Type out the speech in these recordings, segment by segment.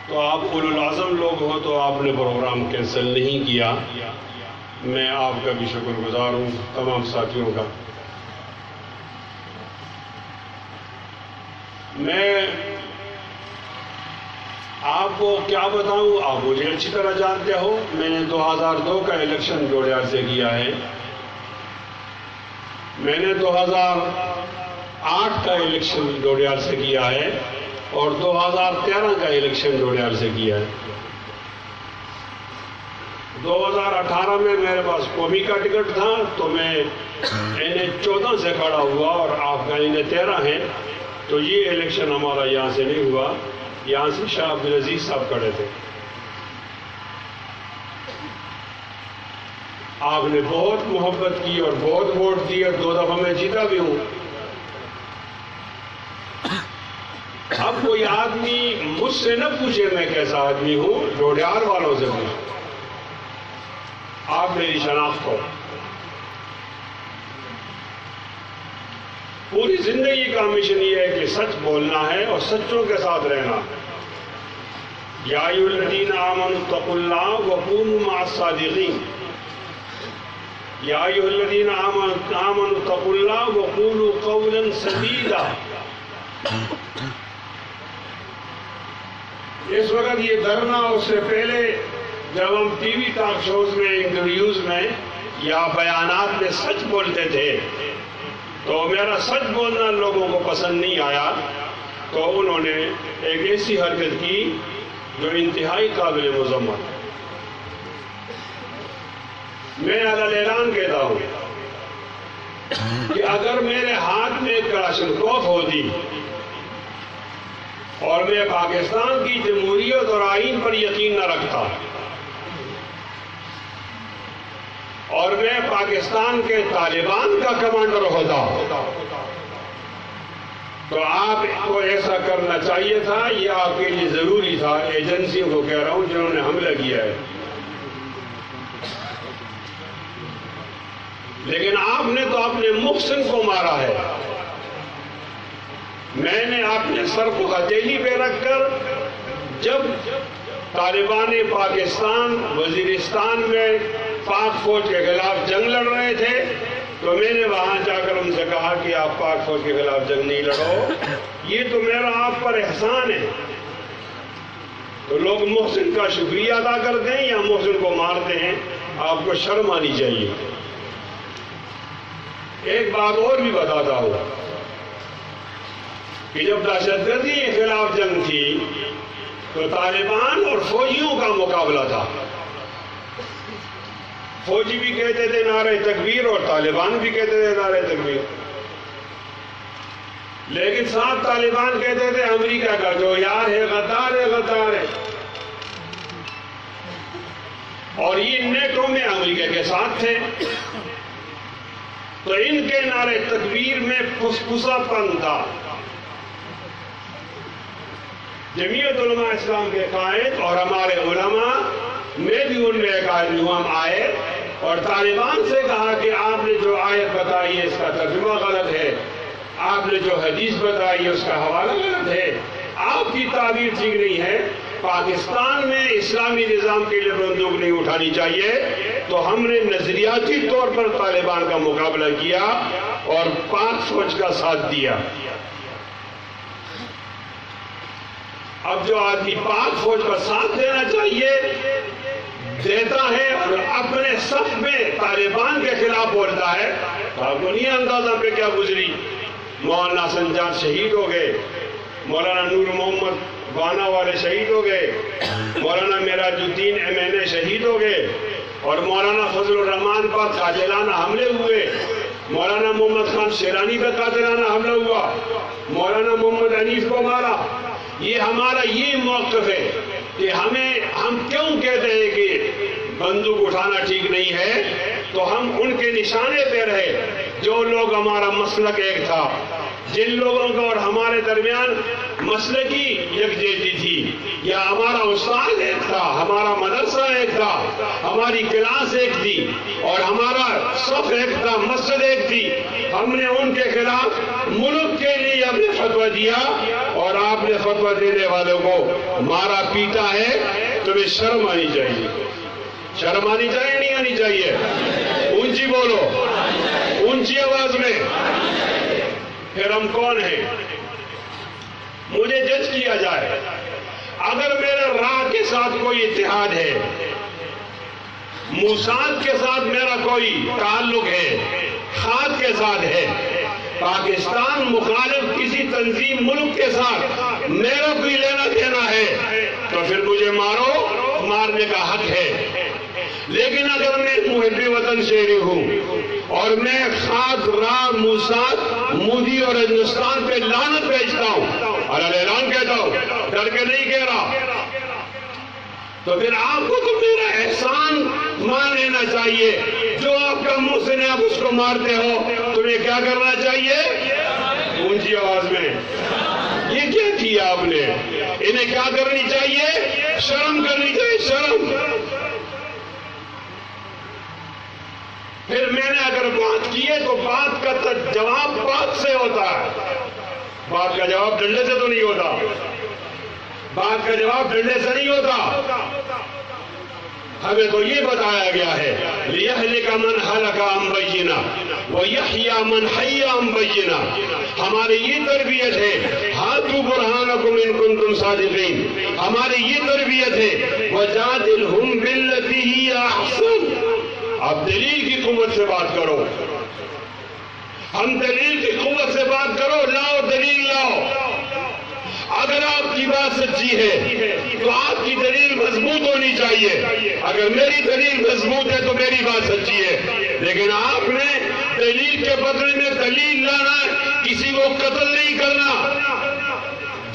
تو آپ اولو العزم لوگ ہو تو آپ نے پروگرام کینسل نہیں کیا. میں آپ کا بھی شکر گزار ہوں، تمام ساتھیوں کا. میں آپ کو کیا بتاؤں، آپ مجھے اچھی طرح جانتے ہو. میں نے 2002 کا الیکشن جوڑیال سے کیا ہے. میں نے 2008 کا الیکشن جوڑیال سے کیا ہے اور 2013 کا الیکشن جوڑیال سے کیا ہے. 2018 میں میرے پاس قومی کا ٹکٹ تھا تو میں NH14 سے کھڑا ہوا اور آپ کا NH13 ہے، تو یہ الیکشن ہمارا یہاں سے نہیں ہوا، یہاں سے شاہ عبدالعزیز صاحب کھڑے تھے. آپ نے بہت محبت کی اور بہت ووٹ دی اور 2 دفعہ میں جیتا بھی ہوں. اب کوئی آدمی مجھ سے نہ پوچھے میں کیسا آدمی ہوں، جوڑیال والوں سے پوچھے. آپ میری شناخت ہو. پوری زندگی کا مشن یہ ہے کہ سچ بولنا ہے اور سچوں کے ساتھ رہنا. یا ایھا الذین آمنوا اتقوا اللہ وکونوا مع الصادقین. یا ایھا الذین آمنوا اتقوا اللہ وقولوا قولا سدیدا. اس وقت یہ ڈرنا، اس سے پہلے جب ہم ٹی وی ٹاک شوز میں، انٹرویوز میں یا بیانات میں سچ بولتے تھے تو میرا سچ بولنا لوگوں کو پسند نہیں آیا، تو انہوں نے ایک ایسی حرکت کی جو انتہائی قابل مذمت ہے. میں علی اعلان کہتا ہوں کہ اگر میرے ہاتھ میں کلاشنکوف ہوتی اور میں پاکستان کی جمہوریت اور آئین پر یقین نہ رکھتا اور میں پاکستان کے طالبان کا کمانڈر ہوتا تو آپ کو ایسا کرنا چاہیے تھا. یہ آپ کے لیے ضروری تھا. ایجنسیوں کو کہہ رہا ہوں جنہوں نے حملہ کیا ہے. لیکن آپ نے تو اپنے محسن کو مارا ہے. میں نے اپنے سر کو ہتھیلی پہ رکھ کر جب طالبان پاکستان وزیرستان میں پاک فوج کے خلاف جنگ لڑ رہے تھے تو میں نے وہاں جا کر ان سے کہا کہ آپ پاک فوج کے خلاف جنگ نہیں لڑو، یہ تو میرا آپ پر احسان ہے. تو لوگ محسن کا شکریہ ادا کرتے ہیں یا محسن کو مارتے ہیں. آپ کو شرم آنی چاہیے. ایک بات اور بھی بتاتا ہوں کہ جب دہشت گردی کے خلاف جنگ تھی تو طالبان اور فوجیوں کا مقابلہ تھا. فوجی بھی کہتے تھے نعرہ تکبیر اور طالبان بھی کہتے تھے نعرہ تکبیر. لیکن ساتھ طالبان کہتے تھے امریکہ کا جو یار ہے غدار ہے، غدار ہے. اور یہ نیٹو میں امریکہ کے ساتھ تھے تو ان کے نعرہ تکبیر میں پھسپھسا پن تھا. جمعیت علماء اسلام کے قائد اور ہمارے علماء، میں بھی ان میں ایک آدمی ہوں، ہم آئے اور طالبان سے کہا کہ آپ نے جو آیت بتائی ہے اس کا ترجمہ غلط ہے، آپ نے جو حدیث بتائی ہے اس کا حوالہ غلط ہے، آپ کی تعبیر ٹھیک نہیں ہے. پاکستان میں اسلامی نظام کے لیے بندوق نہیں اٹھانی چاہیے. تو ہم نے نظریاتی طور پر طالبان کا مقابلہ کیا اور پاک فوج کا ساتھ دیا. اب جو آدمی پاک فوج کا ساتھ دینا چاہیے دیتا ہے اور اپنے صف میں طالبان کے خلاف بولتا ہے تو آپ کو نہیں اندازہ پہ کیا گزری. مولانا سنجاد شہید ہو گئے، مولانا نور محمد وانا والے شہید ہو گئے، مولانا معراج الدین MNA شہید ہو گئے اور مولانا فضل الرحمان پر قاتلانہ حملے ہوئے. مولانا محمد خان شیرانی پر قاتلانہ حملہ ہوا، مولانا محمد انیس کو مارا. یہ ہمارا یہ موقف ہے کہ ہم کیوں کہتے ہیں کہ بندوق اٹھانا ٹھیک نہیں ہے، تو ہم ان کے نشانے پہ رہے جو لوگ ہمارا مسلک ایک تھا، جن لوگوں کا اور ہمارے درمیان مسلکی یکجہتی تھی یا یا ہمارا استاد ایک تھا، ہمارا مدرسہ ایک تھا، ہماری کلاس ایک تھی اور ہمارا صف ایک تھا، مسجد ایک تھی، ہم نے ان کے خلاف ملک کے لیے ہم نے فتویٰ دیا اور آپ نے فتویٰ دینے والوں کو مارا پیٹا ہے، تمہیں شرم آنی چاہیے، شرم آنی چاہیے نہیں آنی چاہیے؟ اونچی بولو، اونچی آواز میں۔ پھر ہم کون ہیں؟ مجھے جج کیا جائے، اگر میرے راہ کے ساتھ کوئی اتحاد ہے، موساد کے ساتھ میرا کوئی تعلق ہے، خاد کے ساتھ ہے، پاکستان مخالف کسی تنظیم ملک کے ساتھ میرا کوئی لینا دینا ہے تو پھر مجھے مارو، مارنے کا حق ہے۔ لیکن اگر میں محب وطن شہری ہوں اور میں خاد، راہ، موساد، مودی اور ہندوستان پہ لعنت بھیجتا ہوں اور اعلان کہتا ہوں، ڈر کے نہیں کہہ رہا، تو پھر آپ کو تو میرا احسان مان لینا چاہیے۔ جو آپ کا محسن ہے آپ اس کو مارتے ہو، تمہیں کیا کرنا چاہیے؟ اونچی آواز میں۔ یہ کیا کیا آپ نے؟ انہیں کیا کرنی چاہیے؟ شرم کرنی چاہیے، شرم۔ پھر میں نے اگر بات کی ہے تو بات کا جواب بات سے ہوتا ہے، بات کا جواب ڈنڈے سے تو نہیں ہوتا، بات کا جواب ڈنڈے سے نہیں ہوتا۔ ہمیں تو یہ بتایا گیا ہے لِيَهْلِكَ مَنْ هَلَكَ عَنْ بَيِّنَةٍ وَيَحْيَىٰ مَنْ حَيَّ عَنْ بَيِّنَةٍ۔ ہماری یہ تربیت ہے، ہاتھو برہانکم ان کنتم صادقین، ہماری یہ تربیت ہے وَجَادِلْهُمْ بِالَّتِي هِيَ أَحْسَنُ۔ اب دلیل کی قوت سے بات کرو، ہم دلیل کی قوت سے بات کرو، لاؤ دلیل لاؤ۔ اگر آپ کی بات سچی ہے تو آپ کی دلیل مضبوط ہونی چاہیے، اگر میری دلیل مضبوط ہے تو میری بات سچی ہے۔ لیکن آپ نے دلیل کے بدلے میں دلیل لانا ہے، کسی کو قتل نہیں کرنا۔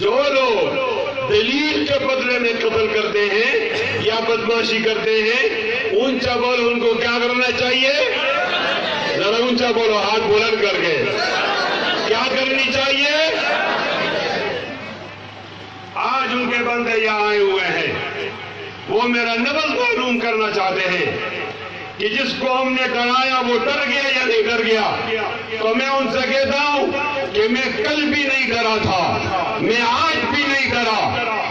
جو لوگ دلیل کے بدلے میں قتل کرتے ہیں یا بدماشی کرتے ہیں، اونچا بولو، ان کو کیا کرنا چاہیے؟ ذرا اونچا بولو، ہاتھ بلند کر کے، کیا کرنی چاہیے؟ آج ان کے بندے یہاں آئے ہوئے ہیں، وہ میرا نبض معلوم کرنا چاہتے ہیں کہ جس کو ہم نے ڈرایا وہ ڈر گیا یا نہیں ڈر گیا۔ تو میں ان سے کہتا ہوں کہ میں کل بھی نہیں ڈرا تھا، میں آج بھی نہیں ڈرا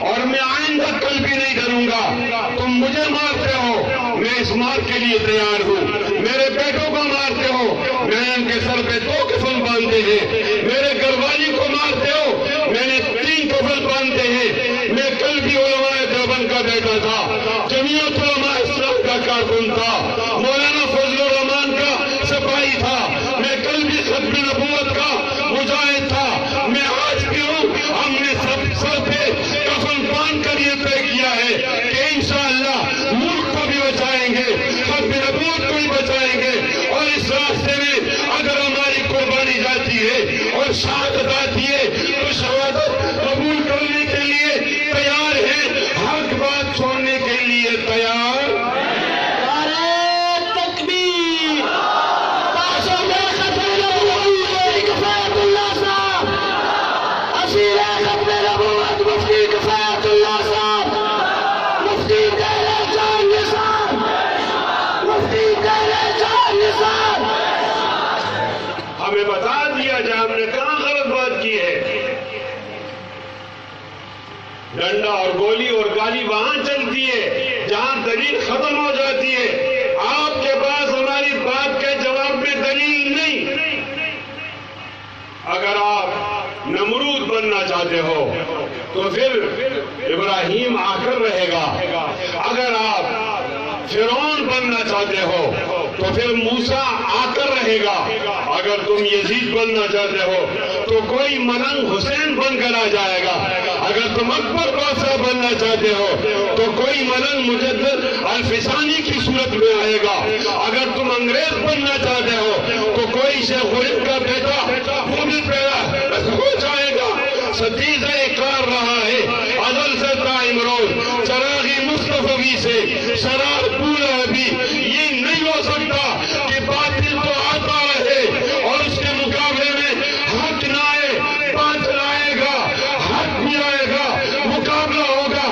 اور میں آئندہ کل بھی نہیں ڈروں گا۔ تم مجھے مارتے ہو، میں اس مار کے لیے تیار ہوں۔ میرے بیٹوں کو مارتے ہو، میں ان کے سر پہ 2 کفن باندھے ہیں۔ میرے گھر والی کو مارتے ہو، میں نے 3 کفن باندھے ہیں۔ میں کل بھی علماء دیوبند کا بیٹا تھا، جمعیت علماء اسلام کا کارکن تھا، مولانا فضل الرحمان کا سپاہی تھا، میں کل بھی ختم نبوت کا مجاہد تھا، میں آج بھی ہوں۔ ہم نے سر پہ کفن باندھ کر یہ طے کیا ہے کہ انشاءاللہ ملک کو بھی بچائیں گے، ختم نبوت کو بھی بچائیں گے، اور اس راستے میں اگر ہماری قربانی جاتی ہے اور شہادت آتی ہے تو شہادت قبول کرنے کے لیے تیار ہے، حق بات چھوڑنے کے لیے تیار۔ ہمیں بتا دیا جائے ہم نے کہاں غلط بات کی ہے۔ ڈنڈا اور گولی اور گالی وہاں چلتی ہے جہاں دلیل ختم ہو جاتی ہے۔ آپ کے پاس ہماری بات کے جواب میں دلیل نہیں۔ اگر آپ نمرود بننا چاہتے ہو تو پھر ابراہیم آ کر رہے گا، اگر آپ فرعون بننا چاہتے ہو تو پھر موسیٰ آ کر رہے گا، اگر تم یزید بننا چاہتے ہو تو کوئی ملنگ حسین بن کر آ جائے گا، اگر تم اکبر بادشاہ بننا چاہتے ہو تو کوئی ملنگ مجدد الفسانی کی صورت میں آئے گا، اگر تم انگریز بننا چاہتے ہو تو کوئی شیخ الہند کا بیٹا وہ بھی پیدا ہو جائے گا۔ ستیزہ اقرار رہا ہے ازل سے دائم روز، چراغی مصطفی سے شرار پورا ابھی، یہ نہیں ہو سکتا کہ باطل تو آتا رہے اور اس کے مقابلے میں حق نہ آئے۔ باطل آئے گا، حق بھی آئے گا، مقابلہ ہوگا،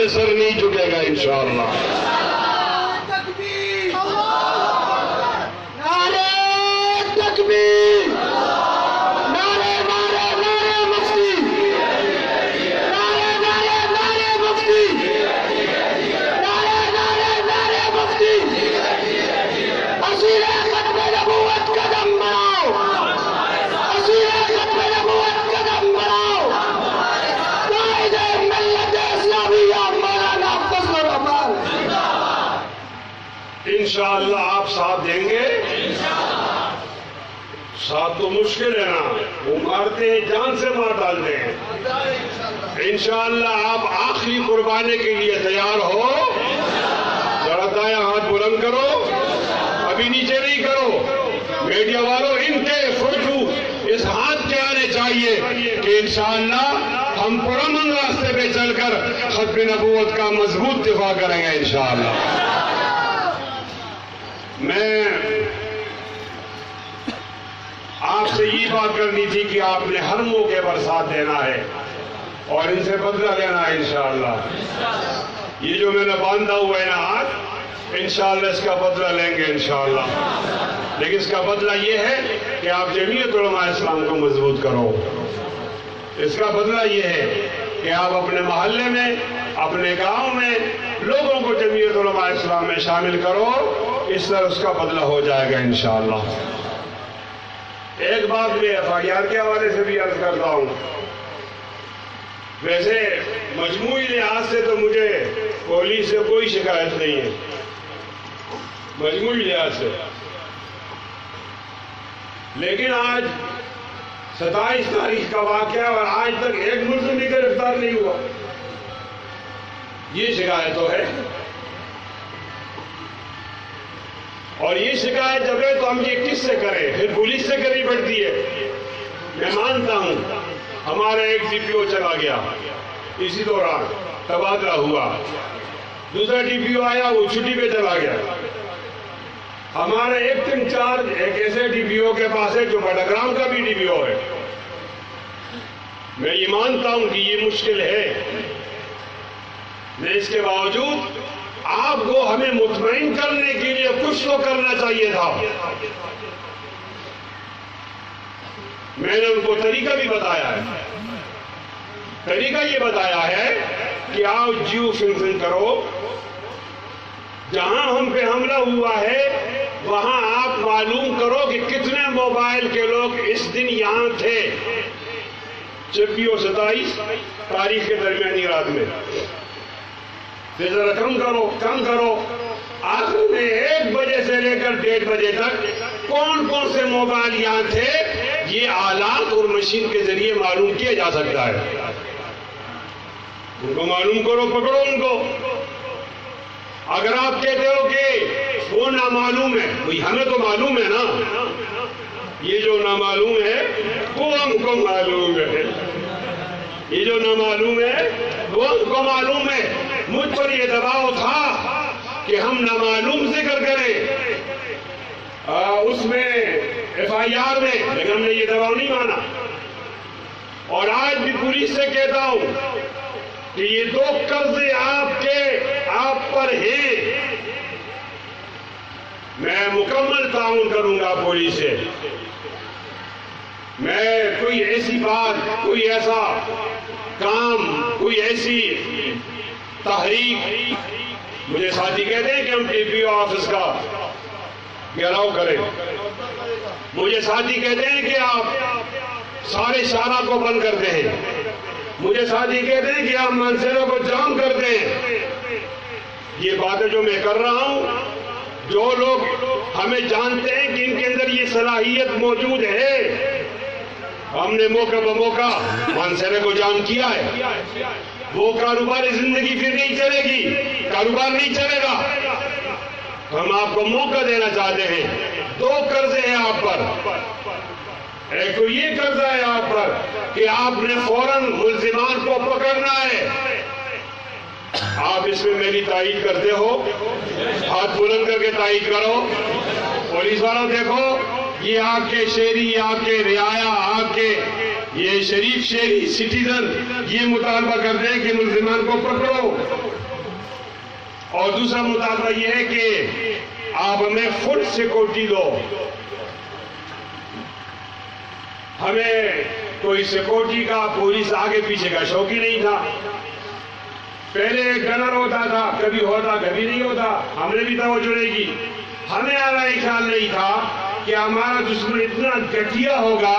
سامنے سر نہیں جھکے گا انشاءاللہ۔ نعرہ تکبیر، نعرہ نعرہ نعرہ مفتی، نعرہ نعرہ نعرہ مفتی، نعرہ نعرہ نعرہ مفتی، اسیر ختم نبوت قدم بڑھاؤ، اسیر ختم نبوت قدم بڑھاؤ، قائد ملت اسلامیہ مولانا فضل الرحمان۔ انشاءاللہ آپ ساتھ دیں گے؟ ساتھ تو مشکل ہے نا، وہ مارتے ہیں، جان سے مار ڈالتے ہیں۔ انشاءاللہ آپ آخری قربانی کے لیے تیار ہو؟ ذرا دایاں ہاتھ بلند کرو، ابھی نیچے نہیں کرو۔ میڈیا والوں ان کے فوٹو اس ہاتھ کے آنے چاہیے کہ انشاءاللہ ہم پرامن راستے پہ چل کر ختم نبوت کا مضبوط دفاع کریں گے انشاءاللہ۔ میں آپ سے یہ بات کرنی تھی کہ آپ نے ہر موقع پر ساتھ دینا ہے اور ان سے بدلہ لینا ہے انشاءاللہ۔ یہ جو میں نے باندھا ہوا ہے نا ہاتھ، انشاءاللہ اس کا بدلہ لیں گے انشاءاللہ۔ لیکن اس کا بدلہ یہ ہے کہ آپ جمعیت علماء اسلام کو مضبوط کرو۔ اس کا بدلہ یہ ہے کہ آپ اپنے محلے میں، اپنے گاؤں میں لوگوں کو جمعیت علماء اسلام میں شامل کرو، اس طرح اس کا بدلہ ہو جائے گا انشاءاللہ۔ ایک بات میں FIR کے حوالے سے بھی عرض کرتا ہوں، ویسے مجموعی لحاظ سے تو مجھے پولیس سے کوئی شکایت نہیں ہے، مجموعی لحاظ سے، لیکن آج 27 تاریخ کا واقعہ اور آج تک ایک ملزم بھی گرفتار نہیں ہوا، یہ شکایت تو ہے۔ اور یہ شکایت جب ہے تو ہم یہ کس سے کریں؟ پھر پولیس سے کرنی پڑتی ہے۔ میں مانتا ہوں ہمارا ایک DPO چلا گیا، اسی دوران تبادلہ ہوا، دوسرا DPO آیا، وہ چھٹی پہ چلا گیا۔ ہمارا ایک انچارج ایک ایسے DPO کے پاس ہے جو بڑگرام کا بھی DPO ہے۔ میں یہ مانتا ہوں کہ یہ مشکل ہے، لیکن اس کے باوجود آپ کو ہمیں مطمئن کرنے کے لیے کچھ تو کرنا چاہیے تھا۔ میں نے ان کو طریقہ بھی بتایا ہے، طریقہ یہ بتایا ہے کہ آپ جیو فنکشن کرو، جہاں ہم پہ حملہ ہوا ہے وہاں آپ معلوم کرو کہ کتنے موبائل کے لوگ اس دن یہاں تھے، 26 اور 27 تاریخ کے درمیانی رات میں۔ ذرا کم کرو، آخر میں 1 بجے سے لے کر 1:30 بجے تک کون کون سے موبائل یہاں تھے، یہ آلات اور مشین کے ذریعے معلوم کیا جا سکتا ہے۔ ان کو معلوم کرو، پکڑو ان کو۔ اگر آپ کہتے ہو کہ وہ نامعلوم ہے، ہمیں تو معلوم ہے نا، یہ جو نامعلوم ہے وہ ہم کو معلوم ہے، یہ جو نامعلوم ہے وہ ہم کو معلوم ہے۔ مجھ پر یہ دباؤ تھا کہ ہم نامعلوم ذکر کریں اس میں FIR میں، لیکن ہم نے یہ دباؤ نہیں مانا۔ اور آج بھی پولیس سے کہتا ہوں کہ یہ 2 قرضے آپ پر ہیں، میں مکمل تعاون کروں گا پولیس سے۔ میں کوئی ایسی بات، کوئی ایسا کام، کوئی ایسی تحریک، مجھے ساتھی کہتے ہیں کہ ہم DPO آفس کا گھیراؤ کریں، مجھے ساتھی کہتے ہیں کہ آپ سارے شارع کو بند کرتے ہیں، مجھے ساتھی کہتے ہیں کہ آپ مانسیرا کو جام کرتے ہیں۔ یہ باتیں جو میں کر رہا ہوں، جو لوگ ہمیں جانتے ہیں کہ ان کے اندر یہ صلاحیت موجود ہے، ہم نے موقع بموقع مانسیرا کو جام کیا ہے۔ وہ کاروباری زندگی پھر نہیں چلے گی، کاروبار نہیں چلے گا۔ ہم آپ کو موقع دینا چاہتے ہیں۔ 2 قرضے ہیں آپ پر، ایک تو یہ قرضہ ہے آپ پر کہ آپ نے فوراً ملزمان کو پکڑنا ہے۔ آپ اس میں میری تائید کرتے ہو؟ ہاتھ بلند کر کے تائید کرو۔ پولیس والوں دیکھو، یہ آپ کے شہری، آپ کے رعایا، آپ کے یہ شریف شہری سٹیزن یہ مطالبہ کرتے ہیں کہ ملزمان کو پکڑو۔ اور دوسرا مطالبہ یہ ہے کہ آپ ہمیں فل سیکورٹی دو. ہمیں کوئی سیکورٹی کا پولیس آگے پیچھے کا شوق ہی نہیں تھا. پہلے گنر ہوتا تھا، کبھی ہوتا کبھی نہیں ہوتا، ہم نے بھی توجہ نہیں کی. ہمیں ہمارا خیال نہیں تھا کہ ہمارا دشمن اتنا گٹھیا ہوگا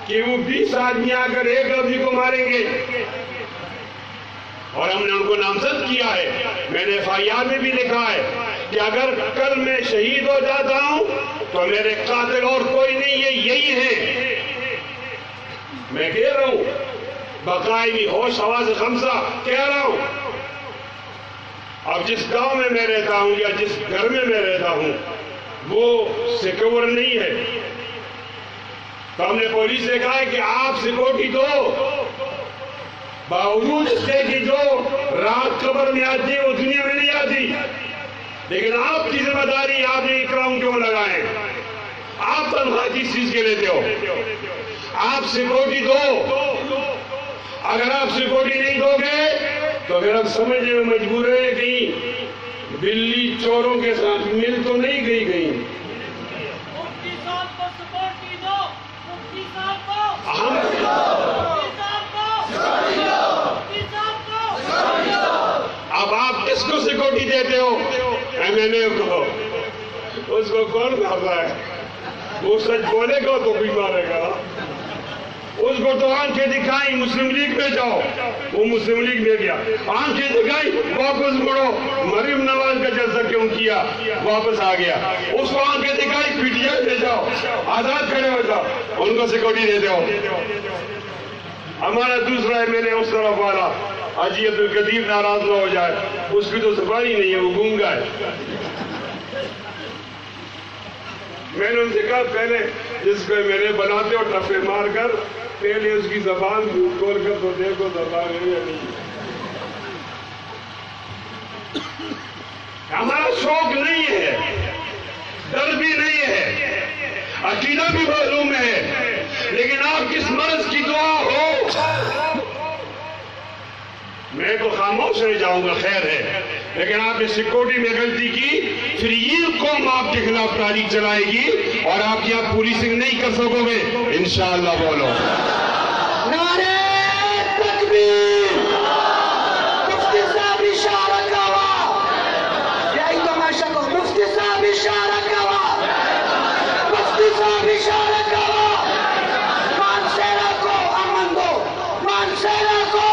کہ وہ 20 آدمی آ کر ایک آدمی کو ماریں گے. اور ہم نے ان کو نامزد کیا ہے. میں نے FIR میں بھی لکھا ہے کہ اگر کل میں شہید ہو جاتا ہوں تو میرے قاتل اور کوئی نہیں ہے، یہی ہے. میں کہہ رہا ہوں بقائمی ہوش حواس خمسہ کہہ رہا ہوں. اب جس گاؤں میں میں رہتا ہوں یا جس گھر میں میں رہتا ہوں وہ سیکور نہیں ہے، تو ہم نے پولیس سے کہا ہے کہ آپ سیکورٹی دو. باوجود اس کے کہ جو رات قبر میں آتی ہے وہ دنیا میں نہیں آتی. لیکن آپ کی ذمہ داری، آپ نے اکرام کیوں لگائیں؟ آپ تنخواہ کس چیز کے لیتے ہو؟ آپ سیکورٹی دو. اگر آپ سیکورٹی نہیں دو گے تو پھر اب سمجھنے میں مجبور ہے کہیں بلی چوروں کے ساتھ مل تو نہیں گئی کہیں. مفتی صاحب کو سیکورٹی دو. مفتی صاحب کو ہم مفتی صاحب کو مفتی صاحب کو. اب آپ کس کو سیکورٹی دیتے ہو؟ MNA کو. اس کو کون مار رہا ہے؟ وہ سچ بولے گا تو بھی مارے گا. اس کو تو آنکھیں دکھائی مسلم لیگ میں جاؤ، وہ مسلم لیگ میں گیا. آنکھیں دکھائی واپس مڑو، مریم نواز کا جلسہ کیوں کیا، واپس آ گیا. اس کو آنکھیں دکھائی PTI میں جاؤ، آزاد کھڑے ہو جاؤ، ان کو سیکورٹی دیتے ہو. ہمارا دوسرا ہے میں نے اس طرف والا حاجی عبدالقدیر ناراض نہ ہو جائے، اس کی تو زبان ہی نہیں ہے، وہ گونگا ہے. میں نے ان سے کہا پہلے جس کو میرے بناتے ہو ٹپے مار کر پہلے اس کی زبان کھول کر تو دیکھو زبان ہے یا نہیں. ہمارا شوق نہیں ہے، ڈر بھی نہیں ہے، عقیدہ بھی معلوم ہے، لیکن آپ کس مرض کی دعا ہو. میں تو خاموش رہ جاؤں گا، خیر ہے، لیکن آپ نے سیکورٹی میں غلطی کی، پھر یہ قوم آپ کے خلاف تاریخ چلائے گی اور آپ کی آپ پولیسنگ نہیں کر سکو گے انشاءاللہ. بولو نعرہ تکبیر. مفتی صاحب اشارہ کوا، یہی تماشا کو مفتی صاحب اشارہ کوا، مفتی صاحب اشارہ کوا. مانسیرا کو امن دو، مانسیرا کو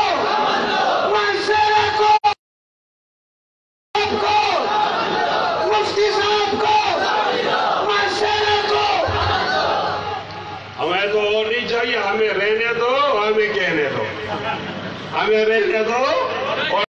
مفتی صاحب کو مانسیرا کو. ہمیں تو اور نہیں چاہیے، ہمیں رہنے دو، ہمیں کہنے دو، ہمیں رہنے دو.